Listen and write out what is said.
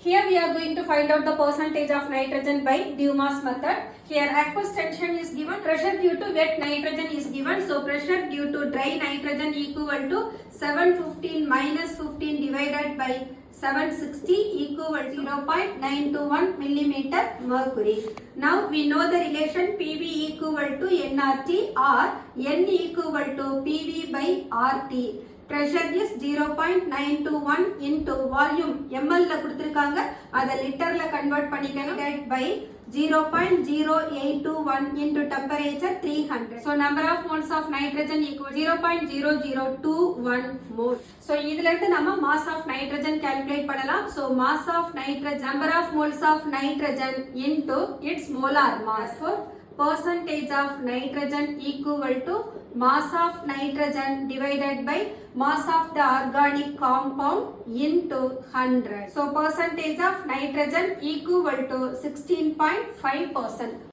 Here we are going to find out the percentage of nitrogen by Dumas method. Here aqueous tension is given, pressure due to wet nitrogen is given. So pressure due to dry nitrogen equal to 715 minus 15 divided by 760 equal to 0.921 millimeter mercury. Now we know the relation PV equal to nRT or N equal to PV by RT. Pressure is 0.921 into volume ml ல கொடுத்திருக்காங்க அத லிட்டர்ல convert பண்ணிக்கணும் divided by 0.0821 into temperature 300. So number of moles of nitrogen equal 0.0021 mole. So இதுல இருந்து நம்ம mass of nitrogen calculate பண்ணலாம். So mass of nitrogen, number of moles of nitrogen into its molar mass. For percentage of nitrogen equal to mass of nitrogen divided by mass of the organic compound into 100. So percentage of nitrogen equal to 16.5%.